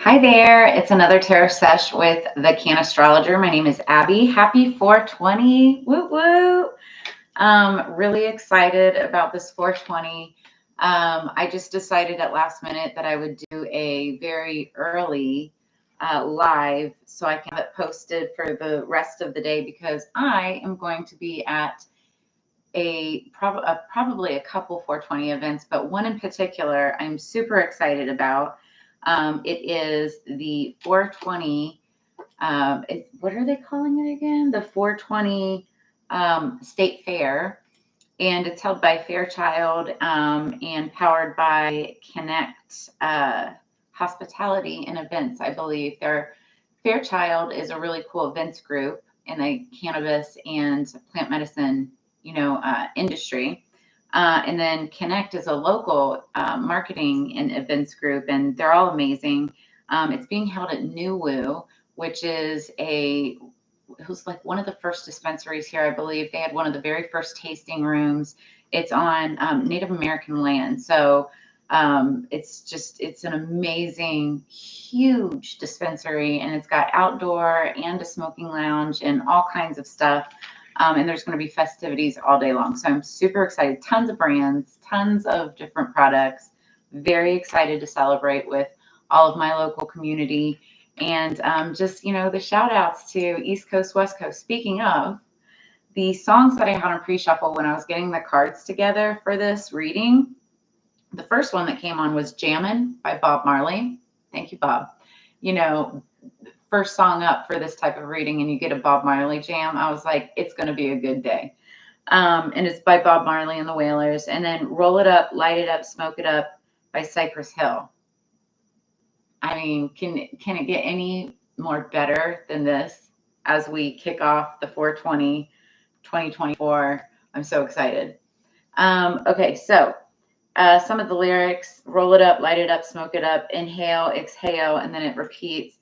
Hi there. It's another tarot sesh with the Cannastrologer. My name is Abby. Happy 420. Woo woo. Really excited about this 420. I just decided at last minute that I would do a very early live so I can have it posted for the rest of the day because I am going to be at probably a couple 420 events, but one in particular I'm super excited about. It is the 420. What are they calling it again? The 420 State Fair, and it's held by Fairchild and powered by Connect Hospitality and Events. I believe Fairchild is a really cool events group in the cannabis and plant medicine, industry. And then Connect is a local marketing and events group, and they're all amazing. It's being held at New Woo, which is it was like one of the first dispensaries here, I believe. They had one of the very first tasting rooms. It's on Native American land. So it's an amazing, huge dispensary, and it's got outdoor and a smoking lounge and all kinds of stuff. And there's going to be festivities all day long. So I'm super excited. Tons of brands, tons of different products. Very excited to celebrate with all of my local community. And just, the shout outs to East Coast, West Coast. Speaking of, the songs that I had on pre-shuffle when I was getting the cards together for this reading, the first one that came on was Jammin' by Bob Marley. Thank you, Bob. First song up for this type of reading and you get a Bob Marley jam, I was like, it's going to be a good day. And it's by Bob Marley and the Wailers. And then Roll It Up, Light It Up, Smoke It Up by Cypress Hill. I mean, can it get any more better than this as we kick off the 420 2024? I'm so excited. Okay, so some of the lyrics: roll it up, light it up, smoke it up, inhale, exhale, and then it repeats.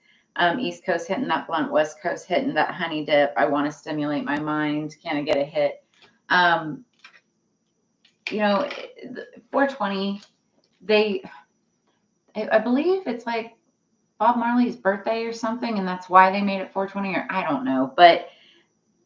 East Coast hitting that blunt, West Coast hitting that honey dip. I want to stimulate my mind. Can I get a hit? 420, I believe it's like Bob Marley's birthday or something, and that's why they made it 420, or I don't know, but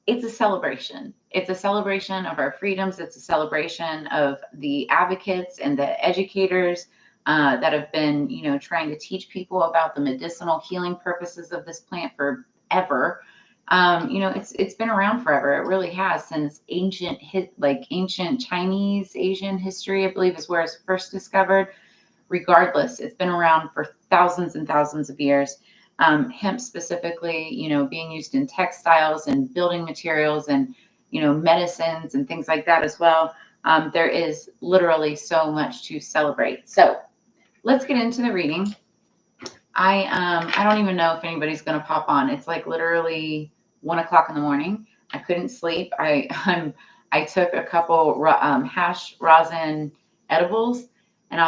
it's a celebration. It's a celebration of our freedoms. It's a celebration of the advocates and the educators that have been, trying to teach people about the medicinal healing purposes of this plant forever. It's been around forever. It really has, since ancient Chinese, Asian history, I believe, is where it's first discovered. Regardless, it's been around for thousands and thousands of years. Hemp specifically, being used in textiles and building materials and, medicines and things like that as well. There is literally so much to celebrate. So let's get into the reading. I don't even know if anybody's going to pop on. It's like literally 1 o'clock in the morning. I couldn't sleep. I took a couple hash rosin edibles, and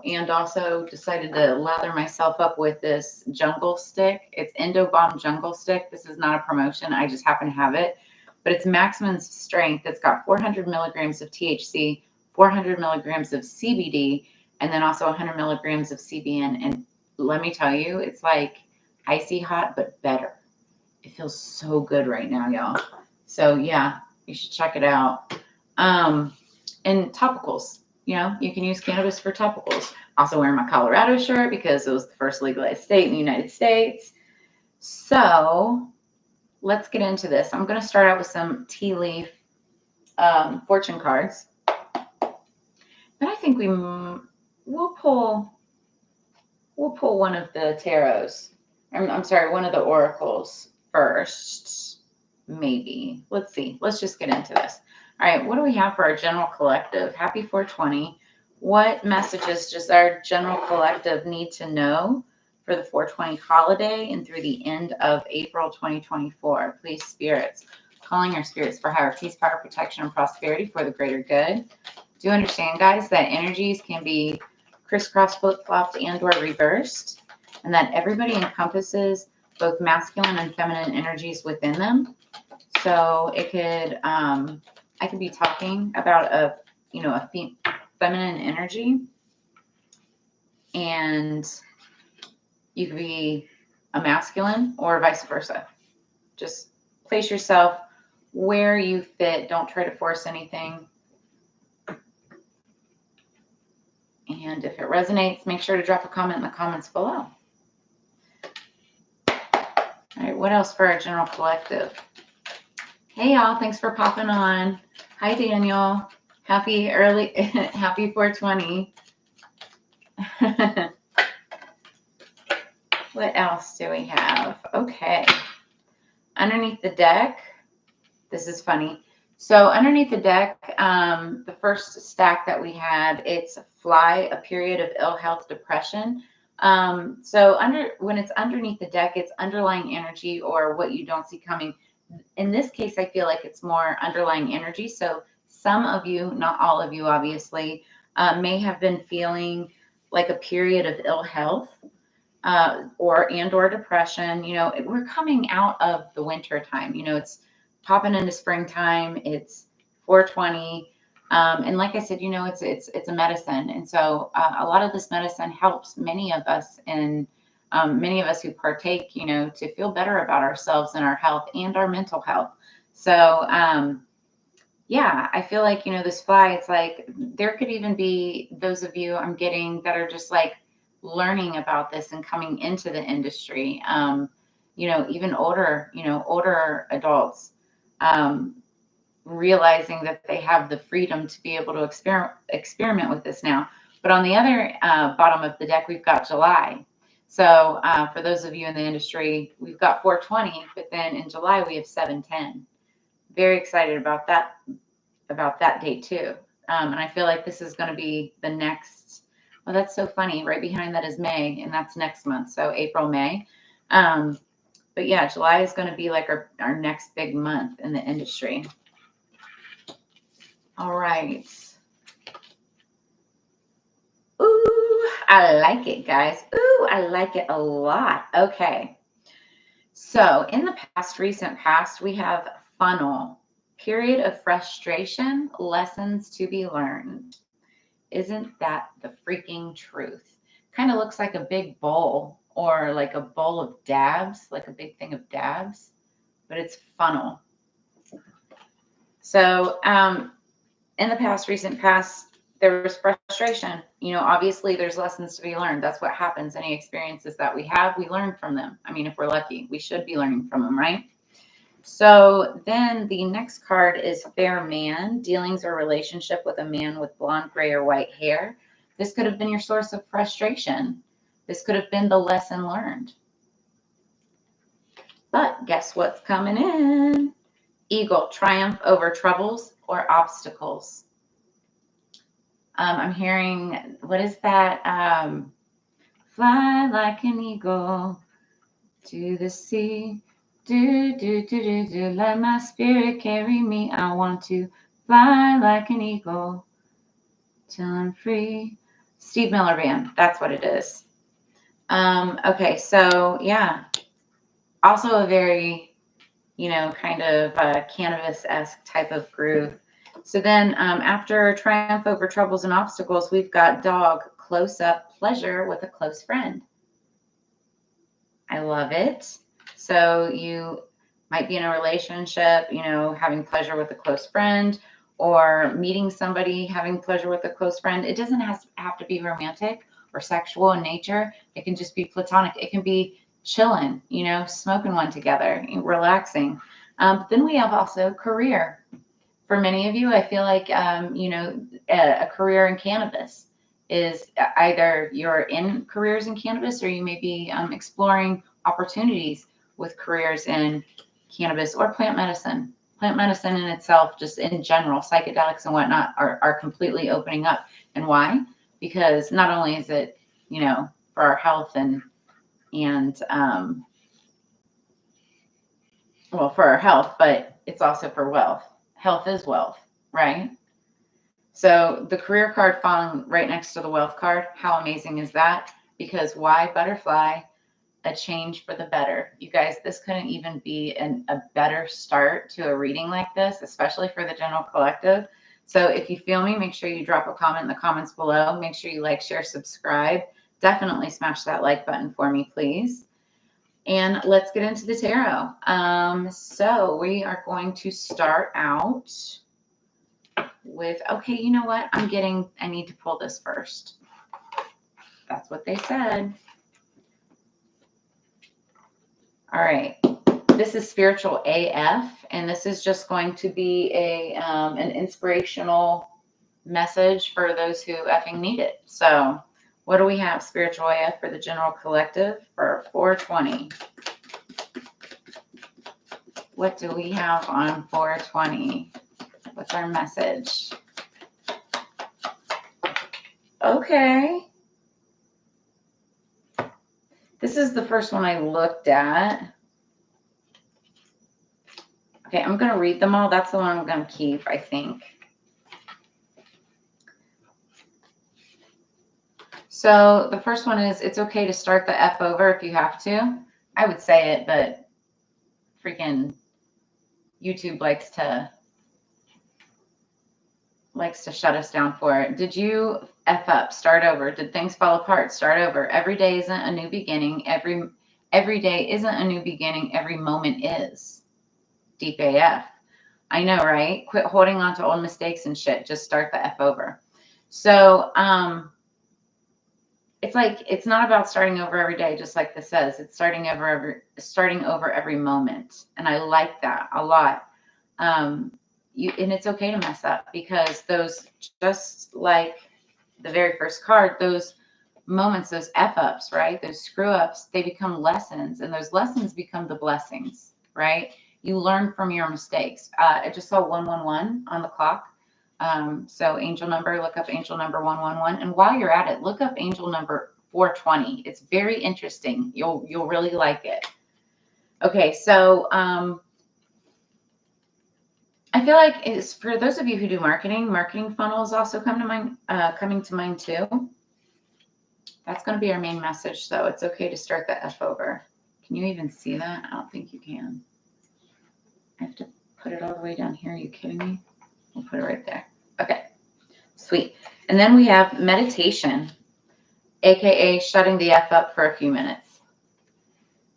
and also decided to lather myself up with this jungle stick. It's Endobomb jungle stick. This is not a promotion. I just happen to have it, but it's maximum strength. It's got 400 milligrams of THC, 400 milligrams of CBD, and then also 100 milligrams of CBN. And let me tell you, it's like icy hot, but better. It feels so good right now, y'all. So yeah, you should check it out. And topicals. You can use cannabis for topicals. Also wearing my Colorado shirt because it was the first legalized state in the United States. So let's get into this. I'm going to start out with some tea leaf fortune cards. But I think we'll pull one of the tarots. I'm sorry, one of the oracles first. Maybe. Let's see. Let's just get into this. All right, what do we have for our general collective? Happy 420. What messages does our general collective need to know for the 420 holiday and through the end of April 2024? Please, spirits. Calling our spirits for higher peace, power, protection, and prosperity for the greater good. Do you understand, guys, that energies can be crisscross, flip-flopped, and or reversed, and that everybody encompasses both masculine and feminine energies within them? So it could... I could be talking about a feminine energy, and You could be a masculine or vice versa. Just place yourself where you fit. Don't try to force anything. And if it resonates, make sure to drop a comment in the comments below. All right, what else for our general collective? Hey y'all, thanks for popping on. Hi Daniel. Happy 420. What else do we have? Okay. Underneath the deck, this is funny. So underneath the deck, the first stack that we had, it's Fly, a period of ill health, depression. When it's underneath the deck, it's underlying energy or what you don't see coming. In this case, I feel like it's more underlying energy. So some of you, not all of you, obviously, may have been feeling like a period of ill health or depression. You know, we're coming out of the winter time. You know, it's popping into springtime. It's 420. And like I said, you know, it's a medicine. And so a lot of this medicine helps many of us who partake, you know, to feel better about ourselves and our health and our mental health. So, yeah, I feel like, you know, this Fly, it's like there could even be those of you I'm getting that are just like learning about this and coming into the industry. You know, even older adults, realizing that they have the freedom to be able to experiment with this now. But on the other bottom of the deck, we've got July. So for those of you in the industry, we've got 420, but then in July we have 710. Very excited about that date too. And I feel like this is going to be the next. Oh, that's so funny. Right behind that is May, and that's next month. So April, May. But yeah, July is going to be like our next big month in the industry. All right. Ooh, I like it, guys. Ooh, I like it a lot. Okay. So in the recent past, we have funnel, period of frustration, lessons to be learned. Isn't that the freaking truth? Kind of looks like a big bowl or like a bowl of dabs, like a big thing of dabs, but it's funnel. So in the recent past, there was frustration. You know, obviously there's lessons to be learned. That's what happens. Any experiences that we have, we learn from them. I mean, if we're lucky, we should be learning from them, right? So then the next card is Fair Man, dealings or relationship with a man with blonde, gray, or white hair. This could have been your source of frustration. This could have been the lesson learned. But guess what's coming in? Eagle, triumph over troubles or obstacles. I'm hearing, what is that? Fly like an eagle to the sea. Do, do, do, do, do. Let my spirit carry me. I want to fly like an eagle till I'm free. Steve Miller Band. That's what it is. Okay, so yeah. Also a very, you know, kind of Cannabis-esque type of groove. So then after triumph over troubles and obstacles, we've got dog, close up pleasure with a close friend. I love it. So you might be in a relationship, you know, having pleasure with a close friend, or meeting somebody, having pleasure with a close friend. It doesn't have to be romantic or sexual in nature. It can just be platonic. It can be chilling, you know, smoking one together, relaxing. But then we have also career. For many of you, I feel like, you know, a career in cannabis is either you're in careers in cannabis, or you may be exploring opportunities with careers in cannabis or plant medicine. Plant medicine in itself, just in general, psychedelics and whatnot, are completely opening up. And why? Because not only is it, you know, for our health and well, for our health, but it's also for wealth. Health is wealth, right? So the career card falling right next to the wealth card, how amazing is that? Because why butterfly? A change for the better. You guys, this couldn't even be a better start to a reading like this, especially for the general collective. So if you feel me, make sure you drop a comment in the comments below. Make sure you like, share, subscribe. definitely smash that like button for me, please. And let's get into the tarot. So we are going to start out with, okay, you know what? I need to pull this first. That's what they said. All right. This is Spiritual AF, and this is just going to be an inspirational message for those who effing need it. So what do we have, Spiritual AF, for the general collective for 420? What do we have on 420? What's our message? Okay. This is the first one I looked at. Okay, I'm going to read them all. That's the one I'm going to keep, I think. So the first one is, it's okay to start the F over if you have to. I would say it, but freaking YouTube likes to shut us down for it. Did you F up? Start over. Did things fall apart? Start over. Every day isn't a new beginning. Every day isn't a new beginning. Every moment is. Deep AF. I know, right? Quit holding on to old mistakes and shit. Just start the F over. So, it's like, it's not about starting over every day, just like this says. It's starting over every moment. And I like that a lot. And it's okay to mess up, because those, just like the very first card, those moments, those F ups, right? Those screw ups, they become lessons, and those lessons become the blessings, right? You learn from your mistakes. I just saw 111 on the clock. So angel number, look up angel number 111. And while you're at it, look up angel number 420. It's very interesting. You'll really like it. Okay, so I feel like it's for those of you who do marketing funnels also coming to mind too. That's going to be our main message, though. It's okay to start the F over. Can you even see that? I don't think you can. I have to put it all the way down here. Are you kidding me? We'll put it right there. Okay, sweet. And then we have meditation, aka shutting the F up for a few minutes.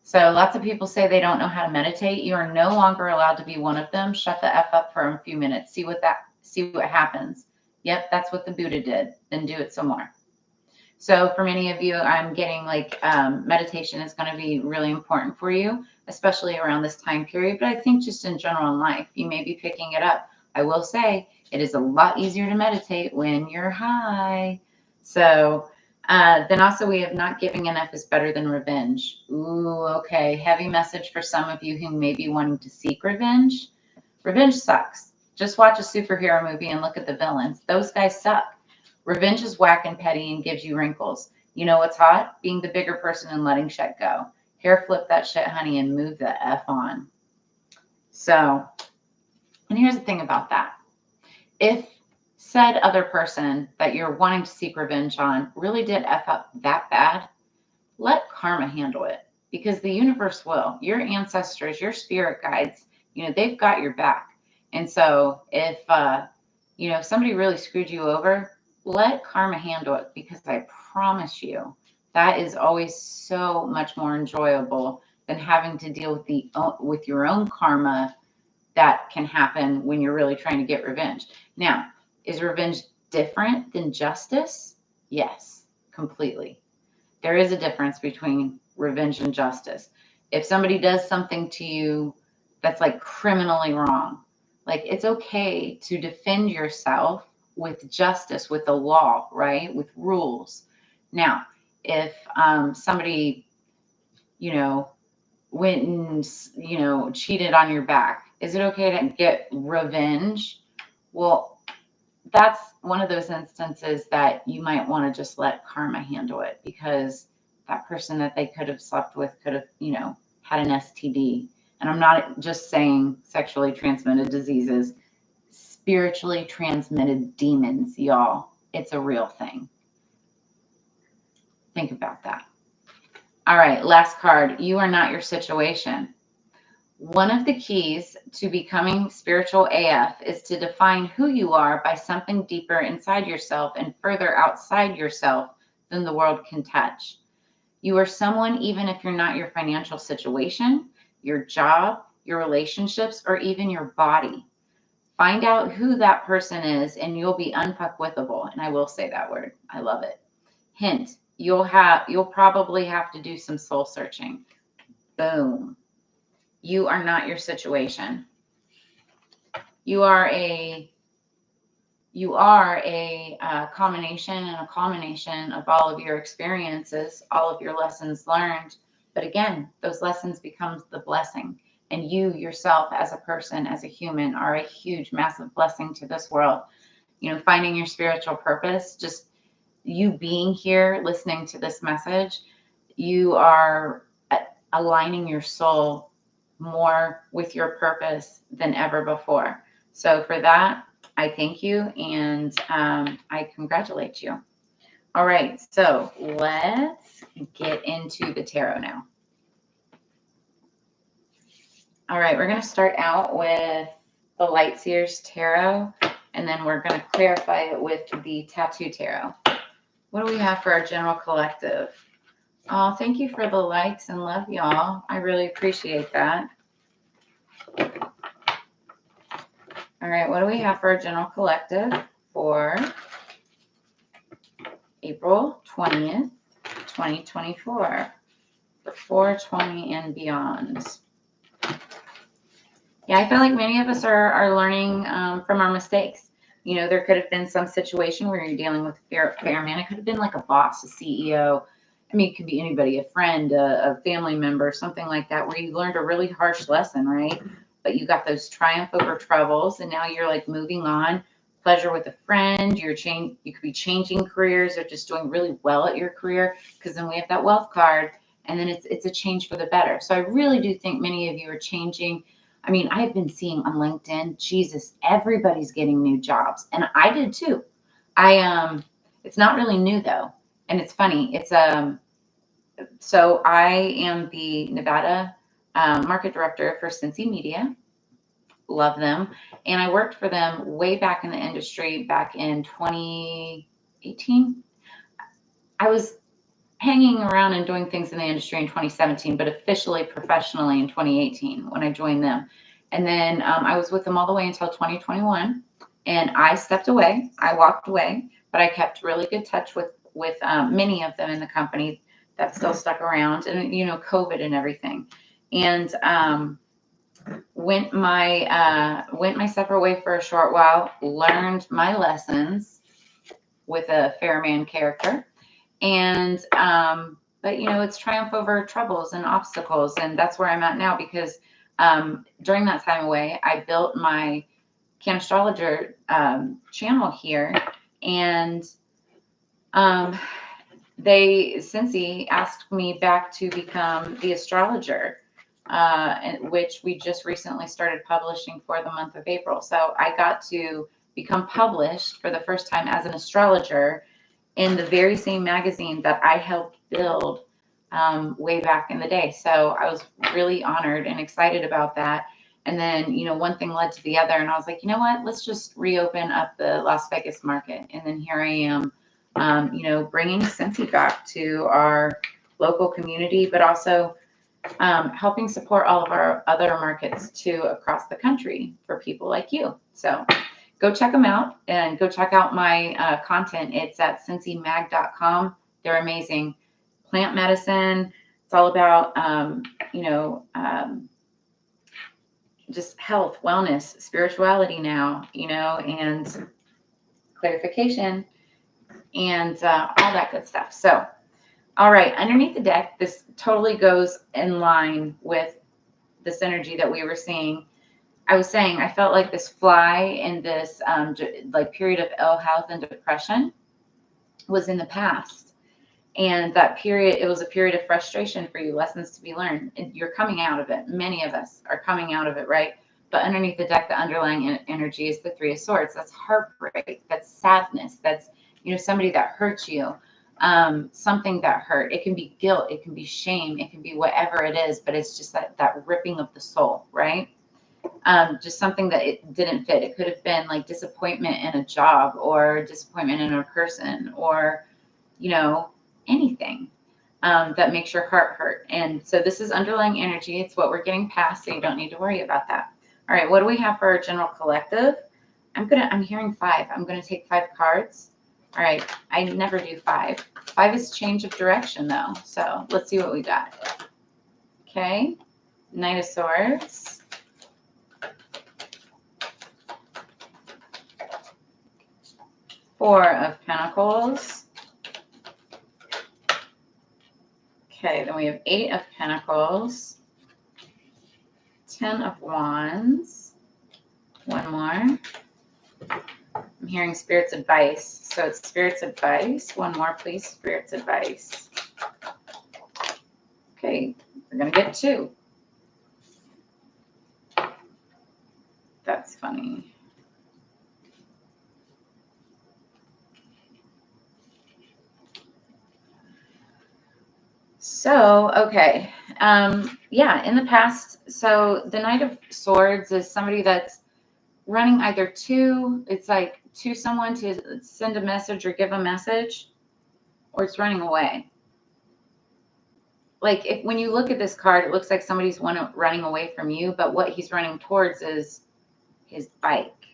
So lots of people say they don't know how to meditate. You are no longer allowed to be one of them. Shut the F up for a few minutes. See what happens. Yep, that's what the Buddha did. Then do it some more. So for many of you, I'm getting like meditation is going to be really important for you, especially around this time period. But I think just in general in life, you may be picking it up. I will say it is a lot easier to meditate when you're high. So then also we have not giving enough is better than revenge. Ooh, okay. Heavy message for some of you who may be wanting to seek revenge. Revenge sucks. Just watch a superhero movie and look at the villains. Those guys suck. Revenge is whack and petty and gives you wrinkles. You know what's hot? Being the bigger person and letting shit go. Hair flip that shit, honey, and move the F on. So, and here's the thing about that. If said other person that you're wanting to seek revenge on really did F up that bad, let karma handle it, because the universe will. Your ancestors, your spirit guides, they've got your back. And so if, if somebody really screwed you over, let karma handle it, because I promise you that is always so much more enjoyable than having to deal with your own karma that can happen when you're really trying to get revenge. Now, is revenge different than justice? Yes, completely. There is a difference between revenge and justice. If somebody does something to you that's like criminally wrong, like it's okay to defend yourself with justice, with the law, right? With rules. Now, if somebody, went and, cheated on your back, is it okay to get revenge? Well, that's one of those instances that you might want to just let karma handle it, because that person that they could have slept with could have, had an STD. And I'm not just saying sexually transmitted diseases, spiritually transmitted demons, y'all. It's a real thing. Think about that. All right, last card. You are not your situation. One of the keys to becoming spiritual AF is to define who you are by something deeper inside yourself and further outside yourself than the world can touch. You are someone, even if you're not your financial situation, your job, your relationships, or even your body. Find out who that person is and you'll be unfuckwithable. And I will say that word. I love it. Hint, you'll probably have to do some soul searching. Boom. You are not your situation. You are a combination and a culmination of all of your experiences, all of your lessons learned. But again, those lessons become the blessing. And you yourself as a person, as a human, are a huge, massive blessing to this world. You know, finding your spiritual purpose, just you being here, listening to this message, you are aligning your soul more with your purpose than ever before. So for that, I thank you and I congratulate you. All right, so let's get into the tarot now. All right, we're going to start out with the Light Seers Tarot, and then we're going to clarify it with the Tattoo Tarot. What do we have for our general collective? Oh, thank you for the likes and love, y'all. I really appreciate that. All right, what do we have for our general collective for April 20th, 2024, for 420 and beyond? Yeah, I feel like many of us are learning from our mistakes. You know, there could have been some situation where you're dealing with a fair man. It could have been like a boss, a CEO. I mean, it could be anybody, a friend, a family member, something like that, where you learned a really harsh lesson, right? But you got those triumph over troubles, and now you're like moving on. Pleasure with a friend. You could be changing careers or just doing really well at your career, because then we have that wealth card, and then it's a change for the better. So I really do think many of you are changing. I mean, I've been seeing on LinkedIn, Jesus, everybody's getting new jobs. And I did too. It's not really new though. And it's funny. So I am the Nevada market director for Cincy Media. Love them. And I worked for them way back in the industry back in 2018. I was hanging around and doing things in the industry in 2017, but officially, professionally in 2018 when I joined them. And then I was with them all the way until 2021. And I stepped away. I walked away, but I kept really good touch with many of them in the company that still stuck around, and, you know, COVID and everything. And went my separate way for a short while, learned my lessons with a fair man character. And, but you know, it's triumph over troubles and obstacles. And that's where I'm at now, because, during that time away, I built my Cannastrologer, channel here, and, Cincy asked me back to become the astrologer, which we just recently started publishing for the month of April. So I got to become published for the first time as an astrologer in the very same magazine that I helped build way back in the day. So I was really honored and excited about that. And then, you know, one thing led to the other, and I was like, you know what, let's just reopen up the Las Vegas market. And then here I am, you know, bringing Cincy back to our local community, but also helping support all of our other markets too across the country for people like you. So go check them out and go check out my content. It's at cincymag.com. They're amazing. Plant medicine. It's all about, you know, just health, wellness, spirituality now, you know, and clarification and all that good stuff. So, all right, underneath the deck, this totally goes in line with this energy that we were seeing. I was saying I felt like this fly in this like period of ill health and depression was in the past. And that period, it was a period of frustration for you, lessons to be learned. And you're coming out of it. Many of us are coming out of it, right? But underneath the deck, the underlying energy is the Three of Swords. That's heartbreak. That's sadness. That's, you know, somebody that hurt you, something that hurt. It can be guilt. It can be shame. It can be whatever it is. But it's just that ripping of the soul, right? Just something that it didn't fit. It could have been like disappointment in a job or disappointment in a person, or, you know, anything that makes your heart hurt. And so this is underlying energy. It's what we're getting past, so you don't need to worry about that. All right, what do we have for our general collective? I'm hearing 5. I'm gonna take 5 cards. All right, I never do 5. 5 is change of direction though. So let's see what we got. Okay, Knight of Swords. Four of Pentacles. Okay, then we have 8 of Pentacles. 10 of Wands. One more. I'm hearing Spirit's advice. So it's Spirit's advice. One more, please. Spirit's advice. Okay, we're going to get 2. That's funny. So, okay. Yeah, in the past, so the Knight of Swords is somebody that's running either to someone to send a message or give a message, or it's running away. Like when you look at this card, it looks like somebody's running away from you, but what he's running towards is his bike,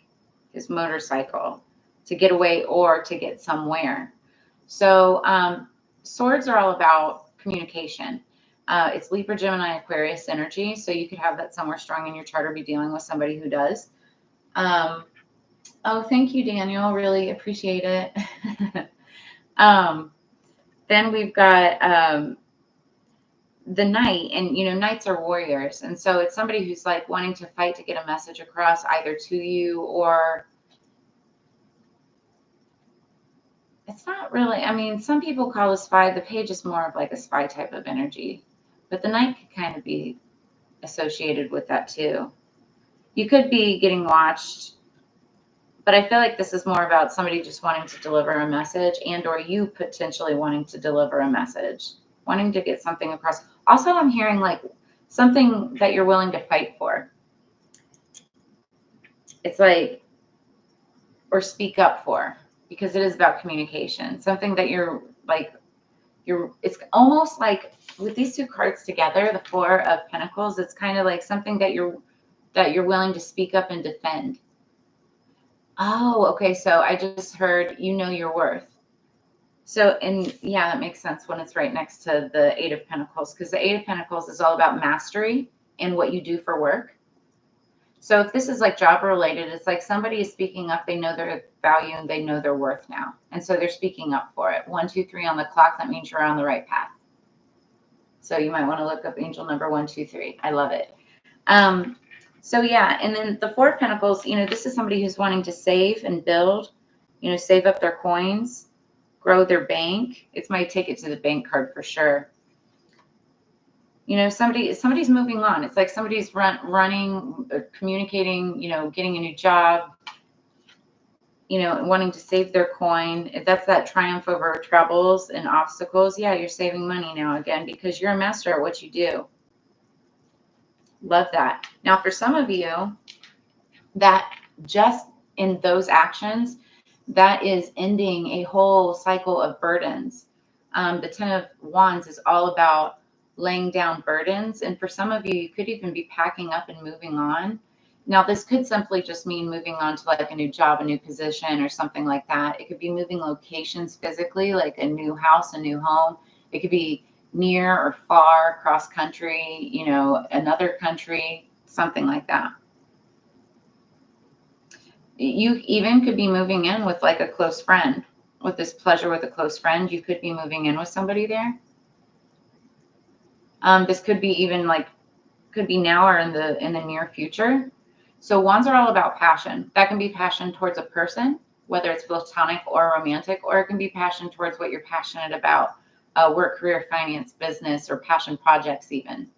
his motorcycle, to get away or to get somewhere. So swords are all about communication. It's Libra, Gemini, Aquarius energy, so you could have that somewhere strong in your chart or be dealing with somebody who does. Oh, thank you, Daniel. Really appreciate it. Then we've got the knight, and knights are warriors, and so it's somebody who's like wanting to fight to get a message across either to you, or it's not really, I mean, some people call a spy. The page is more of like a spy type of energy, but the knight could kind of be associated with that too. You could be getting watched, but I feel like this is more about somebody just wanting to deliver a message, and or you potentially wanting to deliver a message, wanting to get something across. Also, I'm hearing like something that you're willing to fight for. It's like, or speak up for, because it is about communication. Something that you're like, it's almost like with these 2 cards together, the 4 of Pentacles, it's kind of like something that you're willing to speak up and defend. Oh, okay. So I just heard, your worth. So, and yeah, that makes sense when it's right next to the 8 of Pentacles, because the 8 of Pentacles is all about mastery and what you do for work. So if this is like job related, it's like somebody is speaking up. They know their value and they know their worth now. And so they're speaking up for it. 1, 2, 3 on the clock. That means you're on the right path. So you might want to look up angel number 1, 2, 3. I love it. So yeah, and then the 4 of Pentacles, this is somebody who's wanting to save and build, save up their coins, grow their bank. It's my take it to the bank card for sure. Somebody's moving on. It's like somebody's running, communicating, getting a new job, wanting to save their coin. If that's that triumph over troubles and obstacles, yeah, you're saving money now again because you're a master at what you do. Love that. Now, for some of you, that just in those actions, that is ending a whole cycle of burdens. The 10 of Wands is all about laying down burdens. And for some of you, you could even be packing up and moving on. Now, this could simply just mean moving on to like a new job, a new position, or something like that. It could be moving locations physically, like a new house, a new home. It could be near or far, cross country, another country, something like that. You even could be moving in with like a close friend. With this pleasure with a close friend, you could be moving in with somebody there. This could be even like, could be now or in the near future. So wands are all about passion. That can be passion towards a person, whether it's platonic or romantic, or it can be passion towards what you're passionate about, work, career, finance, business, or passion projects even.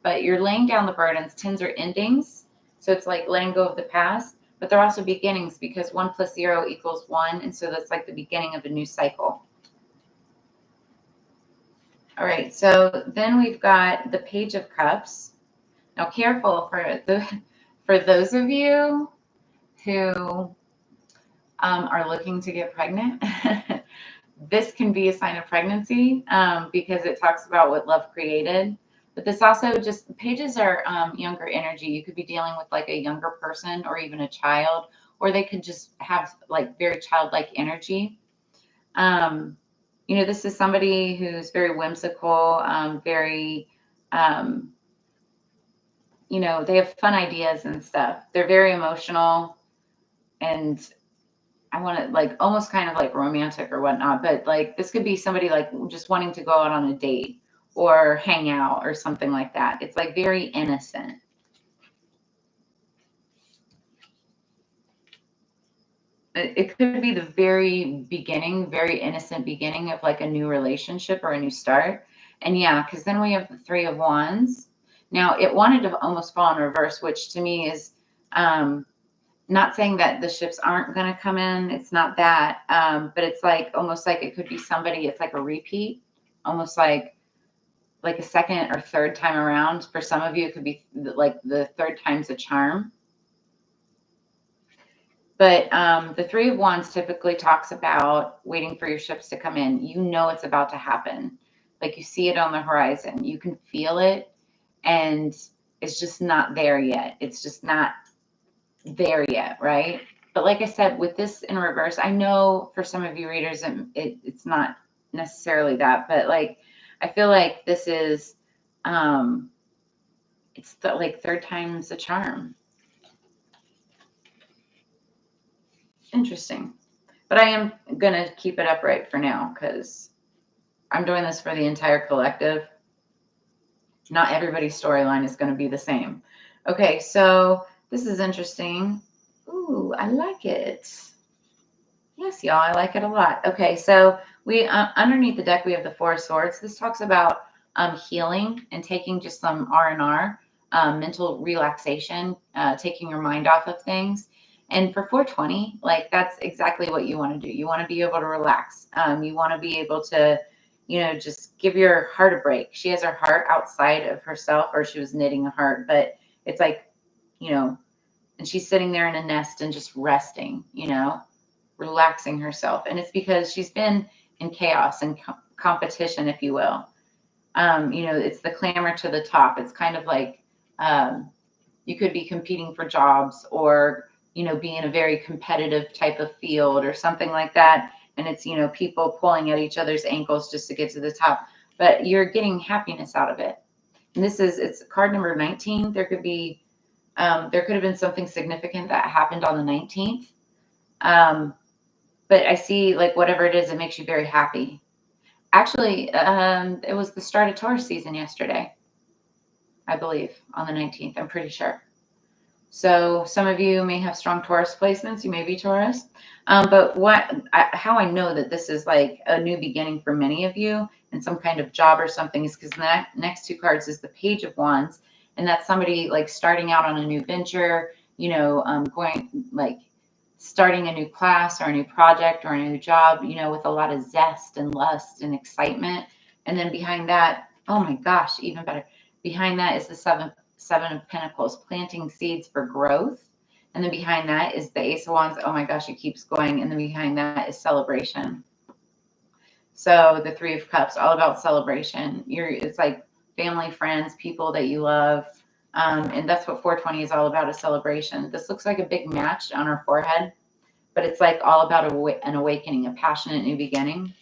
But you're laying down the burdens. 10s are endings. So it's like letting go of the past, but they're also beginnings because 1 + 0 = 1. And so that's like the beginning of a new cycle. All right, so then we've got the Page of Cups. Now, careful for those of you who are looking to get pregnant. this can be a sign of pregnancy because it talks about what love created. But this also just, pages are younger energy. You could be dealing with like a younger person or even a child, or they could just have like very childlike energy. This is somebody who's very whimsical, very, they have fun ideas and stuff. They're very emotional, and I want to like almost kind of like romantic or whatnot, but like this could be somebody like just wanting to go out on a date or hang out or something like that. It's like very innocent. It could be the very beginning, very innocent beginning of like a new relationship or a new start. And yeah, because then we have the Three of Wands. Now it wanted to almost fall in reverse, which to me is not saying that the ships aren't going to come in. It's not that, but it's like almost like it could be somebody. It's like a repeat, almost like a second or third time around. For some of you, it could be like the third time's a charm. But the Three of Wands typically talks about waiting for your ships to come in. You know it's about to happen. Like you see it on the horizon. You can feel it, and it's just not there yet. It's just not there yet, right? But like I said, with this in reverse, I know for some of you readers, it's not necessarily that, but like I feel like this is, it's the like third time's a charm. Interesting. But I am going to keep it upright for now because I'm doing this for the entire collective. Not everybody's storyline is going to be the same. Okay, so this is interesting. Ooh, I like it. Yes, y'all, I like it a lot. Okay, so we underneath the deck we have the Four of Swords. This talks about healing and taking just some R&R, mental relaxation, taking your mind off of things. And for 420, like that's exactly what you want to do. You want to be able to relax. You want to be able to, just give your heart a break. She has her heart outside of herself, or she was knitting a heart, but it's like, and she's sitting there in a nest and just resting, relaxing herself. And it's because she's been in chaos and competition, if you will. It's the clamor to the top. It's kind of like you could be competing for jobs or, be in a very competitive type of field or something like that. And it's, people pulling at each other's ankles just to get to the top. But you're getting happiness out of it. And it's card number 19. There could have been something significant that happened on the 19th. But I see like whatever it is, it makes you very happy. Actually, it was the start of Taurus season yesterday, I believe, on the 19th. I'm pretty sure. So some of you may have strong Taurus placements. You may be Taurus. But how I know that this is like a new beginning for many of you and some kind of job or something is because the next two cards is the Page of Wands. And that's somebody like starting out on a new venture, going like starting a new class or a new project or a new job, with a lot of zest and lust and excitement. And then behind that, oh my gosh, even better. Behind that is the Seven of Pentacles, planting seeds for growth. And then behind that is the Ace of Wands. Oh my gosh, it keeps going. And then behind that is celebration. So the Three of Cups, all about celebration. It's like family, friends, people that you love. And that's what 420 is all about, a celebration. This looks like a big match on her forehead, but it's like all about an awakening, a passionate new beginning.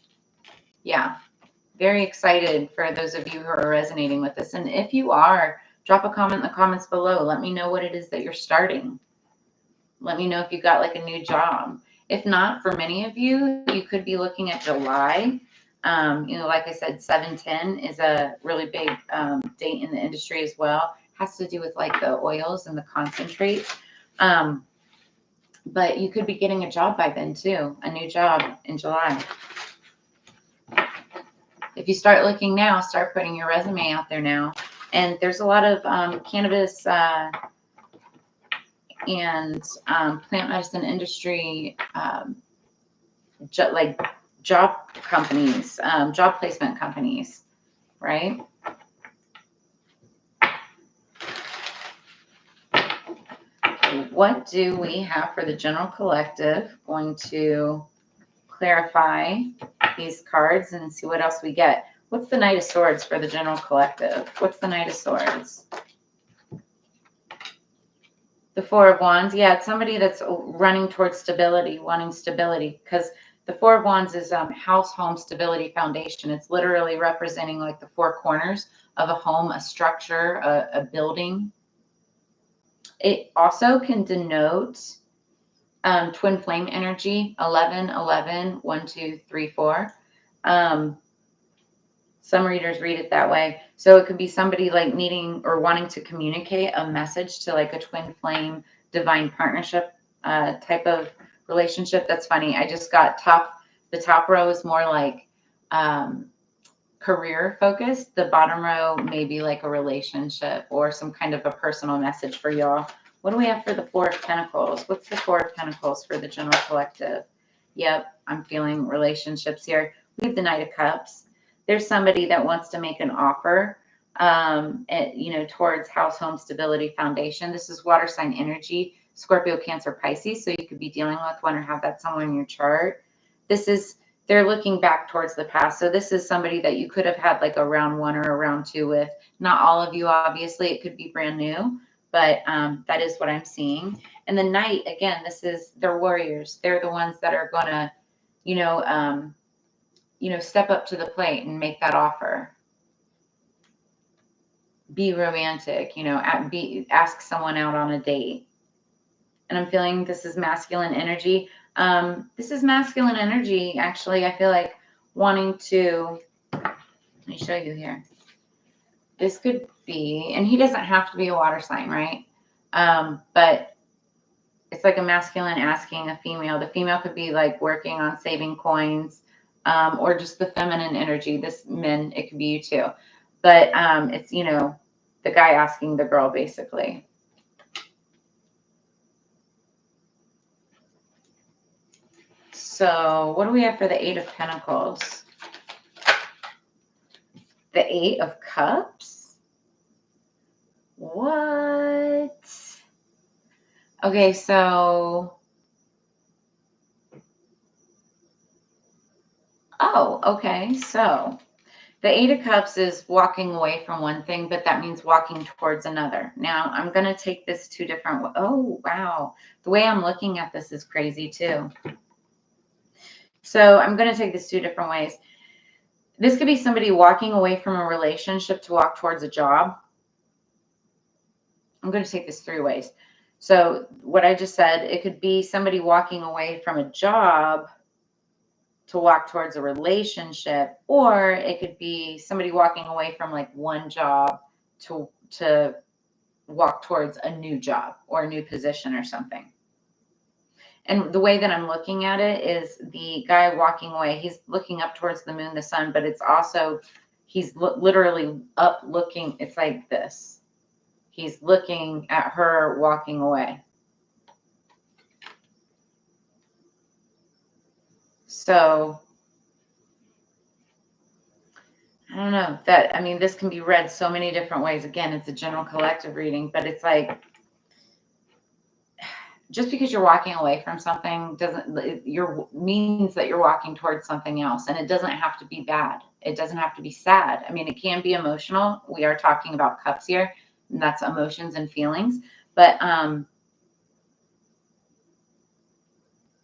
Yeah, very excited for those of you who are resonating with this. And if you are, drop a comment in the comments below. Let me know what it is that you're starting. Let me know if you got like a new job. If not, for many of you, you could be looking at July. Like I said, 7/10 is a really big date in the industry as well. Has to do with like the oils and the concentrates. But you could be getting a job by then too, a new job in July. If you start looking now, start putting your resume out there now. And there's a lot of cannabis and plant medicine industry, like job companies, job placement companies, right? What do we have for the general collective? Going to clarify these cards and see what else we get. What's the Knight of Swords for the general collective? What's the Knight of Swords? The Four of Wands. Yeah, it's somebody that's running towards stability, wanting stability, because the Four of Wands is house, home, stability, foundation. It's literally representing like the four corners of a home, a structure, a building. It also can denote twin flame energy, 11, 11, 1, 2, 3, 4. Some readers read it that way. So it could be somebody like needing or wanting to communicate a message to like a twin flame divine partnership type of relationship. That's funny. I just got the top row is more like career focused. The bottom row may be like a relationship or some kind of a personal message for y'all. What do we have for the Four of Pentacles? What's the Four of Pentacles for the general collective? Yep, I'm feeling relationships here. We have the Knight of Cups. There's somebody that wants to make an offer, towards house, home, stability, foundation. This is water sign energy, Scorpio, Cancer, Pisces. So you could be dealing with one or have that somewhere in your chart. They're looking back towards the past. So this is somebody that you could have had like a round 1 or a round 2 with. Not all of you, obviously. It could be brand new, but that is what I'm seeing. And the Knight, again, they're warriors. They're the ones that are going to, step up to the plate and make that offer. Be romantic, ask someone out on a date. And I'm feeling this is masculine energy. This is masculine energy, actually. I feel like wanting to, let me show you here. This could be, and he doesn't have to be a water sign, right? But it's like a masculine asking a female. The female could be like working on saving coins, or just the feminine energy. It could be you too. But it's, the guy asking the girl, basically. So what do we have for the Eight of Pentacles? The Eight of Cups? What? Okay, so... Oh, okay. So the Eight of Cups is walking away from one thing, but that means walking towards another. Now, I'm going to take this two different... Oh, wow. The way I'm looking at this is crazy, too. So I'm going to take this two different ways. This could be somebody walking away from a relationship to walk towards a job. I'm going to take this three ways. So what I just said, it could be somebody walking away from a job to walk towards a relationship, or it could be somebody walking away from like one job to walk towards a new job or a new position or something. And the way that I'm looking at it is the guy walking away, he's looking up towards the moon, the sun, but it's also, he's literally up looking, it's like this. He's looking at her walking away. So, I don't know this can be read so many different ways. Again, it's a general collective reading, but it's like, just because you're walking away from something means that you're walking towards something else. And it doesn't have to be bad. It doesn't have to be sad. It can be emotional. We are talking about cups here, and that's emotions and feelings. But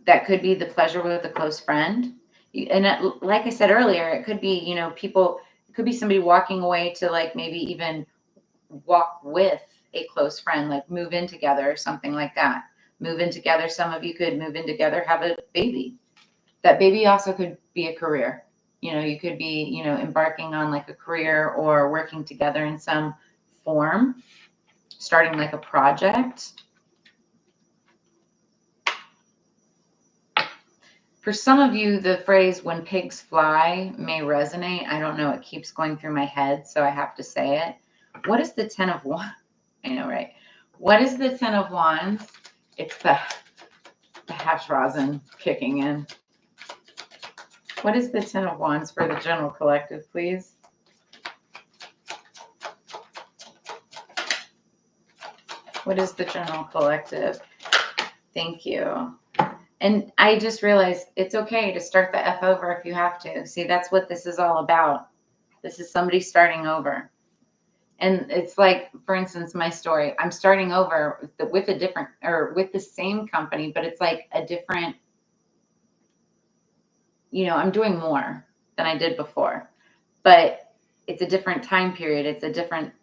that could be the pleasure with a close friend. And like I said earlier, it could be, people, it could be somebody walking away to like maybe even walk with a close friend, like move in together or something like that. Move in together. Some of you could move in together, have a baby. That baby also could be a career. You could be, embarking on like a career or working together in some form, starting like a project. For some of you, the phrase "when pigs fly" may resonate. I don't know. It keeps going through my head, so I have to say it. What is the Ten of Wands? I know, right? What is the Ten of Wands? It's the hash rosin kicking in. What is the Ten of Wands for the general collective, please? What is the general collective? Thank you. And I just realized it's okay to start the F over if you have to. See, that's what this is all about. This is somebody starting over. And it's like, for instance, my story, I'm starting over with a different, or with the same company, but it's like a different, I'm doing more than I did before, but it's a different time period. It's a different,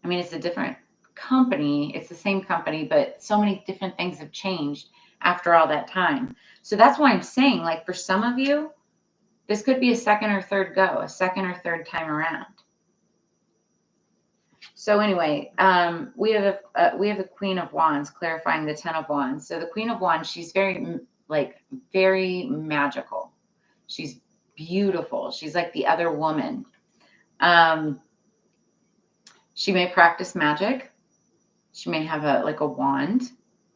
it's a different company. It's the same company, but so many different things have changed after all that time. So that's why I'm saying, like, for some of you, this could be a second or third go, a second or third time around. So anyway, we have the Queen of Wands clarifying the Ten of Wands. So the Queen of Wands, she's very magical. She's beautiful. She's like the other woman. She may practice magic. She may have a wand.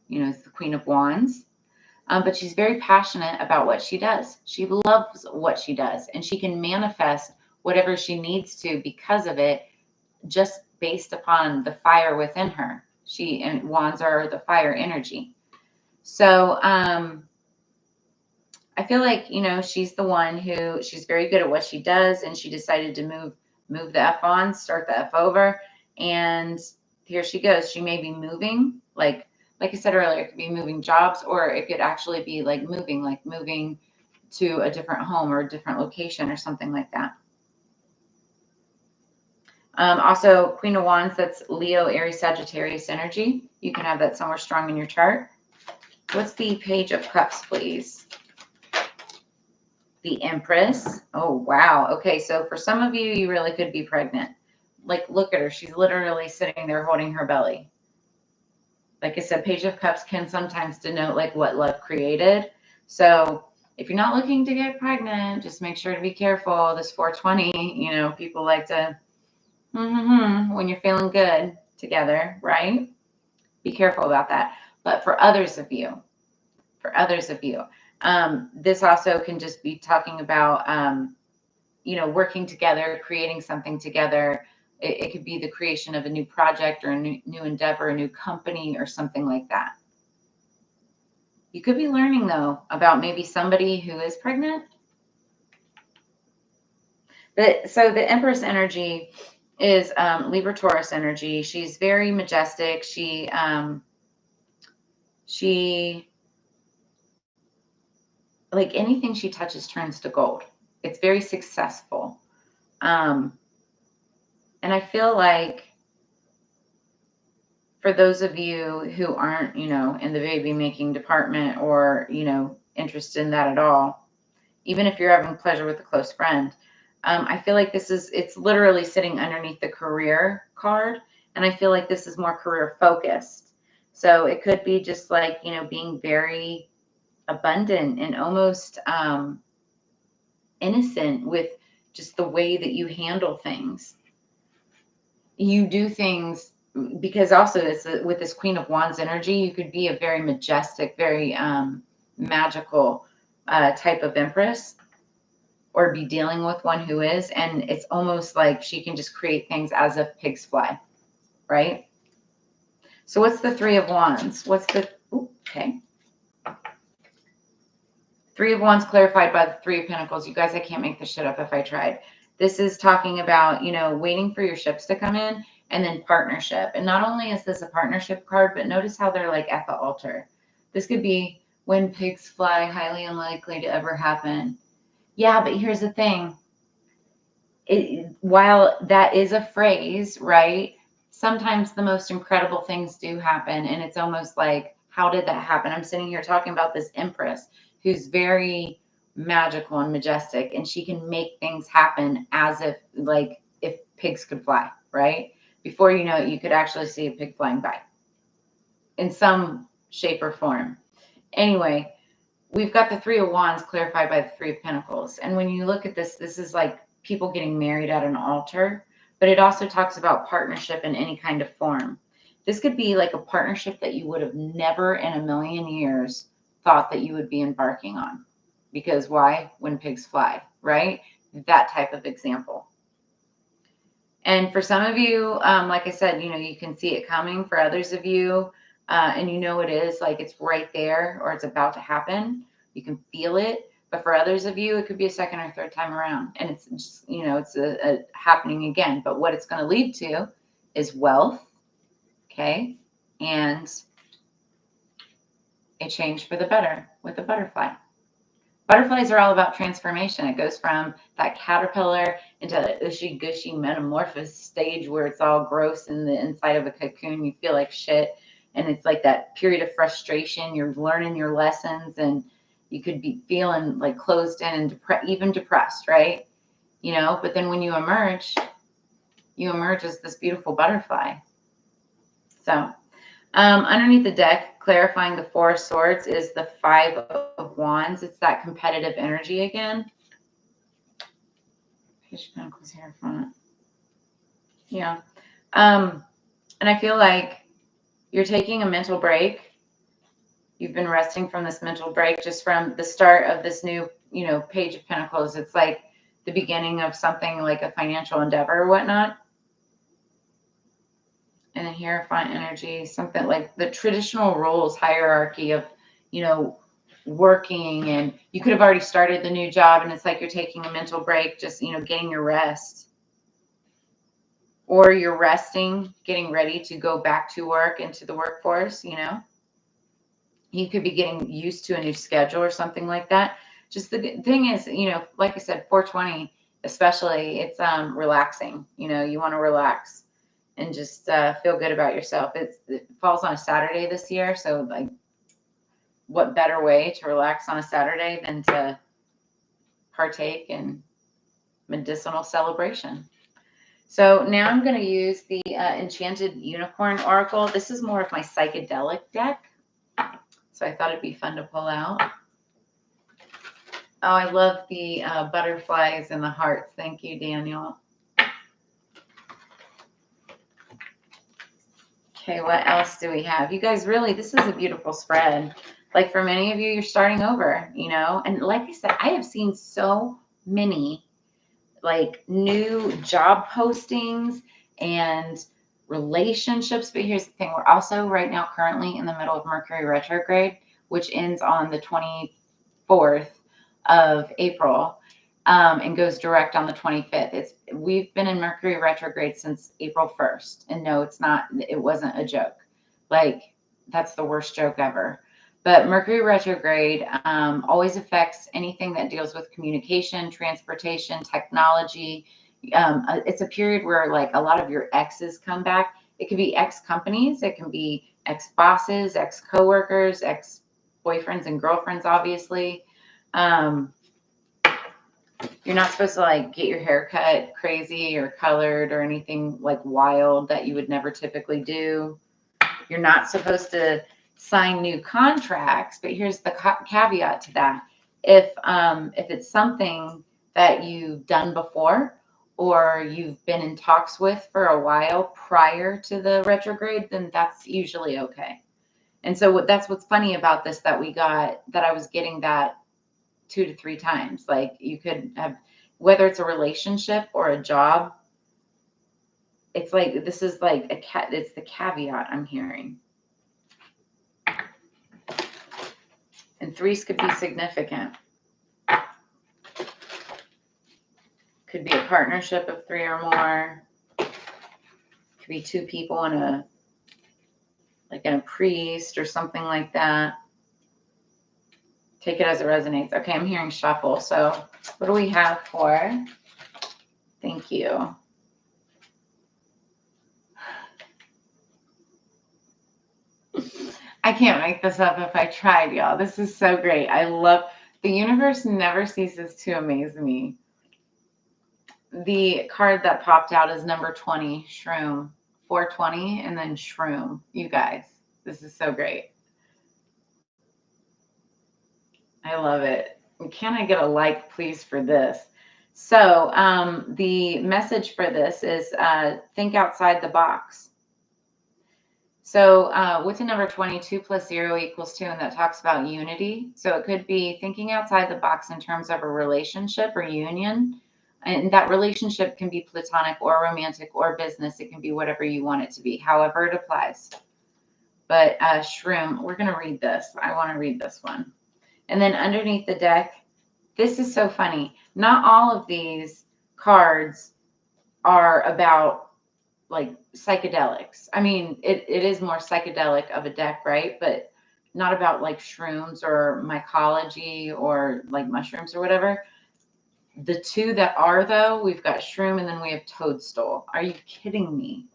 It's the Queen of Wands. But she's very passionate about what she does. She loves what she does, and she can manifest whatever she needs to because of it, just based upon the fire within her. And wands are the fire energy. So I feel like, she's the one she's very good at what she does, and she decided to move the F on, start the F over, and here she goes. She may be moving, like I said earlier, it could be moving jobs, or it could actually be moving to a different home or a different location or something like that. Also, Queen of Wands, that's Leo, Aries, Sagittarius energy. You can have that somewhere strong in your chart. What's the Page of Cups, please? The Empress. Oh, wow. Okay, so for some of you, you really could be pregnant. Like, look at her. She's literally sitting there holding her belly. Like I said, Page of Cups can sometimes denote like what love created. So if you're not looking to get pregnant, just make sure to be careful. This 420, people like to, when you're feeling good together, right? Be careful about that. But for others of you, this also can just be talking about, working together, creating something together. It could be the creation of a new project or a new endeavor, a new company or something like that. You could be learning, though, about maybe somebody who is pregnant. So the Empress energy is Libra Taurus energy. She's very majestic. She like anything she touches turns to gold. It's very successful. And I feel like for those of you who aren't, in the baby making department or, interested in that at all, even if you're having pleasure with a close friend, I feel like it's literally sitting underneath the career card. And I feel like this is more career focused. So it could be just like, being very abundant and almost innocent with just the way that you handle things. You do things because also it's with this Queen of Wands energy, you could be a very majestic, very magical type of Empress, or be dealing with one who is, and it's almost like she can just create things as if pigs fly, right? So what's the Three of Wands? Okay. Three of Wands clarified by the Three of Pentacles. You guys, I can't make this shit up if I tried. This is talking about, waiting for your ships to come in, and then partnership. And not only is this a partnership card, but notice how they're like at the altar. This could be when pigs fly, highly unlikely to ever happen. Yeah, but here's the thing. While that is a phrase, right? Sometimes the most incredible things do happen. And it's almost like, how did that happen? I'm sitting here talking about this Empress who's very magical and majestic, and she can make things happen as if pigs could fly, right? Before you know it, you could actually see a pig flying by in some shape or form. Anyway, we've got the Three of Wands clarified by the Three of Pentacles. And when you look at this, this is like people getting married at an altar, but it also talks about partnership in any kind of form. This could be like a partnership that you would have never in a million years thought that you would be embarking on. Because why? When pigs fly, right? That type of example. And for some of you, like I said, you can see it coming. For others of you, and you know it is, like it's right there or it's about to happen. You can feel it. But for others of you, it could be a second or third time around, and it's just, it's a happening again. But what it's going to lead to is wealth, okay, and a change for the better with the butterfly. Butterflies are all about transformation. It goes from that caterpillar into the ushy gushy metamorphosis stage where it's all gross in the inside of a cocoon. You feel like shit. And it's like that period of frustration. You're learning your lessons and you could be feeling like closed in and even depressed, right? But then when you emerge as this beautiful butterfly. So underneath the deck, clarifying the Four of Swords, is the Five of Wands. It's that competitive energy again. Page of Pentacles here front. Yeah. And I feel like you're taking a mental break. You've been resting from this mental break just from the start of this new, Page of Pentacles. It's like the beginning of something like a financial endeavor or whatnot. And then Hierophant energy, something like the traditional roles hierarchy of, working, and you could have already started the new job and it's like you're taking a mental break, just, getting your rest. Or you're resting, getting ready to go back to work, into the workforce, You could be getting used to a new schedule or something like that. Just the thing is, like I said, 420 especially, it's relaxing. You want to relax and just feel good about yourself. It falls on a Saturday this year, so like, what better way to relax on a Saturday than to partake in medicinal celebration? So now I'm going to use the Enchanted Unicorn Oracle. This is more of my psychedelic deck, so I thought it'd be fun to pull out. Oh, I love the butterflies and the hearts. Thank you, Daniel. Okay, what else do we have? You guys, really, this is a beautiful spread. Like for many of you, you're starting over, And like I said, I have seen so many like new job postings and relationships. But here's the thing. We're also right now currently in the middle of Mercury retrograde, which ends on the 24th of April. And goes direct on the 25th. We've been in Mercury retrograde since April 1st. And no, it wasn't a joke. Like, that's the worst joke ever. But Mercury retrograde always affects anything that deals with communication, transportation, technology. It's a period where like a lot of your exes come back. It could be ex-companies. It can be ex-bosses, ex-coworkers, ex-boyfriends and girlfriends, obviously. You're not supposed to like get your hair cut crazy or colored or anything like wild that you would never typically do. You're not supposed to sign new contracts, but here's the caveat to that. If it's something that you've done before or you've been in talks with for a while prior to the retrograde, then that's usually okay. And so that's what's funny about this, that I was getting that 2 to 3 times. Like you could have, whether it's a relationship or a job, it's like, this is like it's the caveat I'm hearing. And 3s could be significant. Could be a partnership of 3 or more. Could be 2 people in a priest or something like that. Take it as it resonates. Okay, I'm hearing shuffle. So what do we have for? Thank you. I can't make this up if I tried, y'all. This is so great. I love, the universe never ceases to amaze me. The card that popped out is number 20, Shroom. 420 and then Shroom. You guys, this is so great. I love it. Can I get a like, please, for this? So the message for this is think outside the box. So with the number 20, 2 + 0 = 2, and that talks about unity. So it could be thinking outside the box in terms of a relationship or union. And that relationship can be platonic or romantic or business. It can be whatever you want it to be, however it applies. But shroom, we're going to read this. I want to read this one. And then underneath the deck, this is so funny. Not all of these cards are about like psychedelics. I mean, it is more psychedelic of a deck, right? But not about like shrooms or mycology or like mushrooms or whatever. The two that are, though, we've got shroom and then we have toadstool. Are you kidding me?